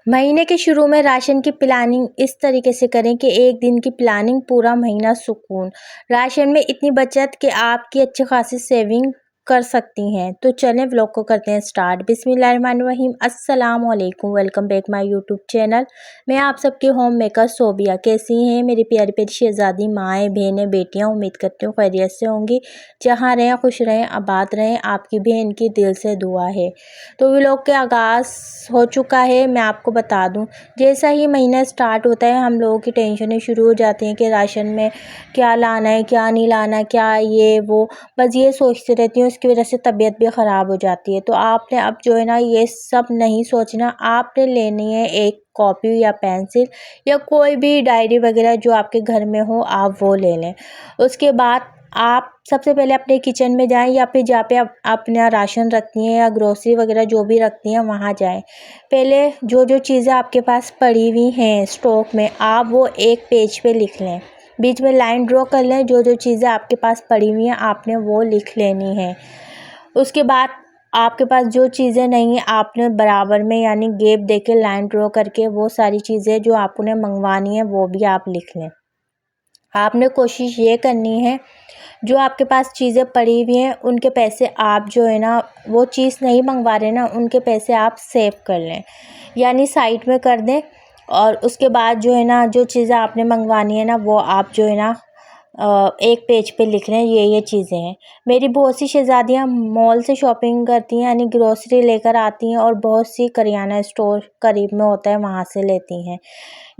महीने के शुरू में राशन की प्लानिंग इस तरीके से करें कि एक दिन की प्लानिंग पूरा महीना सुकून। राशन में इतनी बचत कि आपकी अच्छी खासी सेविंग कर सकती हैं। तो चलें व्लॉग को करते हैं स्टार्ट। बिस्मिल्लाहिर्रहमानिर्रहीम, अस्सलाम वालेकुम, welcome back my YouTube channel. मैं आप सबके होम मेकर सोबिया। कैसी हैं मेरी प्यारी प्यारी शहज़ादी माएँ बहनें बेटियाँ। उम्मीद करती हूँ खैरियत से होंगी। जहाँ रहें खुश रहें आबाद रहें, आपकी बहन की दिल से दुआ है। तो व्लॉग के आगाज़ हो चुका है। मैं आपको बता दूं, जैसा ही महीना स्टार्ट होता है हम लोगों की टेंशनें शुरू हो जाती हैं कि राशन में क्या लाना है क्या नहीं लाना, क्या ये वो, बस ये सोचती रहती हूँ। इसकी वजह से तबीयत भी ख़राब हो जाती है। तो आपने अब जो है ना ये सब नहीं सोचना, आपने लेनी है एक कॉपी या पेंसिल या कोई भी डायरी वगैरह जो आपके घर में हो, आप वो ले लें। उसके बाद आप सबसे पहले अपने किचन में जाएं या फिर जहाँ पे आप अपना राशन रखती हैं या ग्रोसरी वगैरह जो भी रखती हैं वहाँ जाएं। पहले जो जो चीज़ें आपके पास पड़ी हुई हैं स्टॉक में, आप वो एक पेज पे लिख लें। बीच में लाइन ड्रॉ कर लें। जो जो चीज़ें आपके पास पड़ी हुई हैं आपने वो लिख लेनी है। उसके बाद आपके पास जो चीज़ें नहीं हैं आपने बराबर में यानी गैप देके लाइन ड्रॉ करके वो सारी चीज़ें जो आपने मंगवानी है वो भी आप लिख लें। आपने कोशिश ये करनी है जो आपके पास चीज़ें पड़ी हुई हैं उनके पैसे आप जो है ना वो चीज़ नहीं मंगवा रहे ना, उनके पैसे आप सेव कर लें यानी साइड में कर दें। और उसके बाद जो है ना जो चीज़ें आपने मंगवानी है ना वो आप जो है ना एक पेज पे लिख लें ये चीज़ें हैं। मेरी बहुत सी शहज़ादियाँ मॉल से शॉपिंग करती हैं यानी ग्रोसरी लेकर आती हैं और बहुत सी करियाना स्टोर करीब में होता है वहाँ से लेती हैं,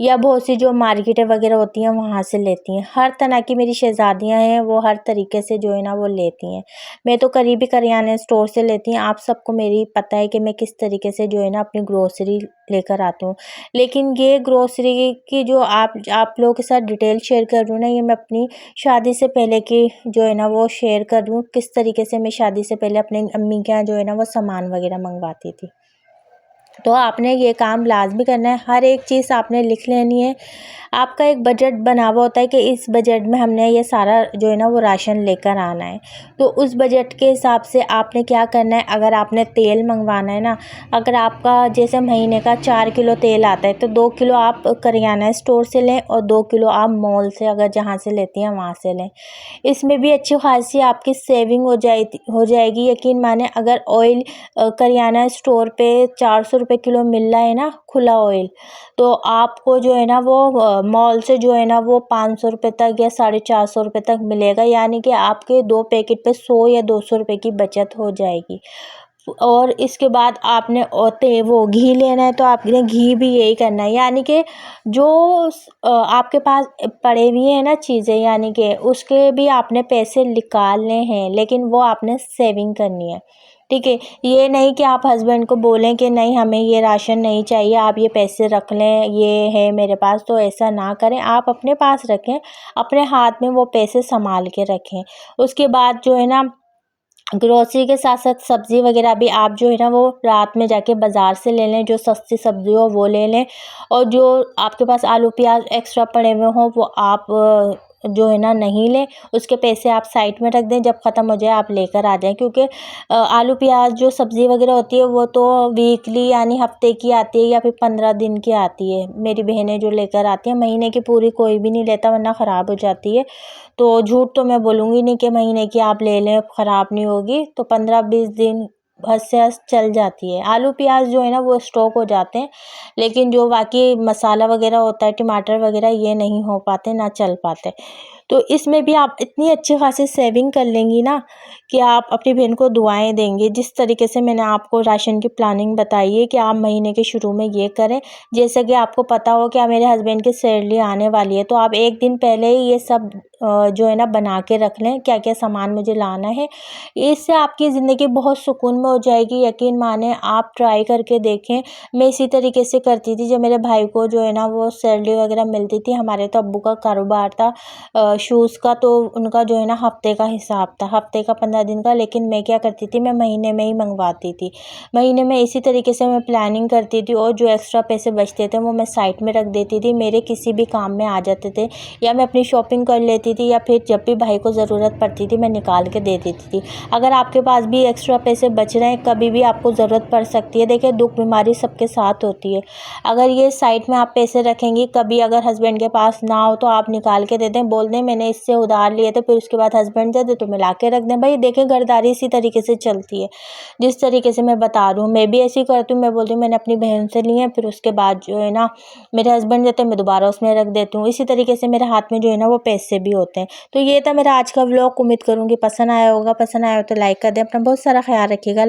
या बहुत सी जो मार्केटें वगैरह होती हैं वहाँ से लेती हैं। हर तरह की मेरी शहज़ादियाँ हैं वो हर तरीके से जो है ना वो लेती हैं। मैं तो करीबी करियाना स्टोर से लेती हैं। आप सबको मेरी पता है कि मैं किस तरीके से जो है ना अपनी ग्रोसरी लेकर आती हूँ। लेकिन ये ग्रोसरी की जो आप लोगों के साथ डिटेल शेयर कर रही हूँ ना, ये मैं अपनी शादी से पहले की जो है ना वो शेयर कर रही हूँ। किस तरीके से मैं शादी से पहले अपने अम्मी के यहाँ जो है ना वो सामान वगैरह मंगवाती थी। तो आपने ये काम लाज़मी करना है। हर एक चीज़ आपने लिख लेनी है। आपका एक बजट बना हुआ होता है कि इस बजट में हमने ये सारा जो है ना वो राशन लेकर आना है। तो उस बजट के हिसाब से आपने क्या करना है, अगर आपने तेल मंगवाना है ना, अगर आपका जैसे महीने का 4 किलो तेल आता है तो 2 किलो आप करियाना स्टोर से लें और 2 किलो आप मॉल से अगर जहाँ से लेती हैं वहाँ से लें। इसमें भी अच्छी खासी आपकी सेविंग हो जाएगी। यकीन माने, अगर ऑयल करियाना स्टोर पे 400 रुपये किलो मिल रहा है ना खुला ऑयल, तो आपको जो है ना वो मॉल से जो है ना वो 500 रुपये तक या 450 रुपये तक मिलेगा। यानी कि आपके 2 पैकेट पे 100 या 200 रुपये की बचत हो जाएगी। और इसके बाद आपने वो घी लेना है तो आपने घी भी यही करना है। यानी कि जो आपके पास पड़े हुए हैं ना चीज़ें, यानी कि उसके भी आपने पैसे निकालने हैं, लेकिन वो आपने सेविंग करनी है। ठीक है, ये नहीं कि आप हस्बैंड को बोलें कि नहीं हमें ये राशन नहीं चाहिए, आप ये पैसे रख लें, ये है मेरे पास। तो ऐसा ना करें, आप अपने पास रखें, अपने हाथ में वो पैसे संभाल के रखें। उसके बाद जो है ना ग्रोसरी के साथ साथ सब्ज़ी वगैरह भी आप जो है ना वो रात में जाके बाज़ार से ले लें। जो सस्ती सब्ज़ी हो वो ले लें, और जो आपके पास आलू प्याज एक्स्ट्रा पड़े हुए हों वो आप जो है ना नहीं लें। उसके पैसे आप साइड में रख दें, जब ख़त्म हो जाए आप लेकर आ जाएं। क्योंकि आलू प्याज जो सब्ज़ी वगैरह होती है वो तो वीकली यानी हफ्ते की आती है या फिर 15 दिन की आती है। मेरी बहनें जो लेकर आती हैं, महीने की पूरी कोई भी नहीं लेता वरना ख़राब हो जाती है। तो झूठ तो मैं बोलूँगी नहीं कि महीने की आप ले लें ख़राब नहीं होगी। तो 15-20 दिन हद से हद चल जाती है। आलू प्याज जो है ना वो स्टॉक हो जाते हैं, लेकिन जो बाकी मसाला वगैरह होता है टमाटर वगैरह ये नहीं हो पाते, ना चल पाते। तो इसमें भी आप इतनी अच्छी खासी सेविंग कर लेंगी ना कि आप अपनी बहन को दुआएं देंगी। जिस तरीके से मैंने आपको राशन की प्लानिंग बताई है कि आप महीने के शुरू में ये करें। जैसे कि आपको पता हो कि मेरे हस्बैंड की सैलरी आने वाली है, तो आप एक दिन पहले ही ये सब जो है ना बना के रख लें क्या क्या सामान मुझे लाना है। इससे आपकी ज़िंदगी बहुत सुकून में हो जाएगी। यकीन माने, आप ट्राई करके देखें। मैं इसी तरीके से करती थी जब मेरे भाई को जो है ना वो सैलरी वगैरह मिलती थी। हमारे तो अब्बू का कारोबार था शूज़ का तो उनका जो है ना हफ़्ते का हिसाब था, हफ़्ते का 15 दिन का। लेकिन मैं क्या करती थी, मैं महीने में ही मंगवाती थी। महीने में इसी तरीके से मैं प्लानिंग करती थी और जो एक्स्ट्रा पैसे बचते थे वो मैं साइड में रख देती थी, मेरे किसी भी काम में आ जाते थे, या मैं अपनी शॉपिंग कर लेती थी, या फिर जब भी भाई को ज़रूरत पड़ती थी मैं निकाल के दे देती थी। अगर आपके पास भी एक्स्ट्रा पैसे बच रहे हैं, कभी भी आपको ज़रूरत पड़ सकती है। देखिए, दुःख बीमारी सबके साथ होती है। अगर ये साइड में आप पैसे रखेंगी, कभी अगर हस्बैंड के पास ना हो तो आप निकाल के दे दें, बोल दें मैंने इससे उधार लिए थे, फिर उसके बाद हस्बैंड दे दे तो मिला के रख दें। भाई देखिए, घरदारी इसी तरीके से चलती है, जिस तरीके से मैं बता रही हूँ। मैं भी ऐसे ही करती हूँ, मैं बोलती हूँ मैंने अपनी बहन से लिए हैं, फिर उसके बाद जो है ना मेरे हस्बैंड देते हैं, मैं दोबारा उसमें रख देती हूँ। इसी तरीके से मेरे हाथ में जो है ना वो पैसे भी होते हैं। तो ये था मेरा आज का व्लॉग। उम्मीद करूँगी पसंद आया होगा। पसंद आया हो तो लाइक कर दें। अपना बहुत सारा ख्याल रखिएगा।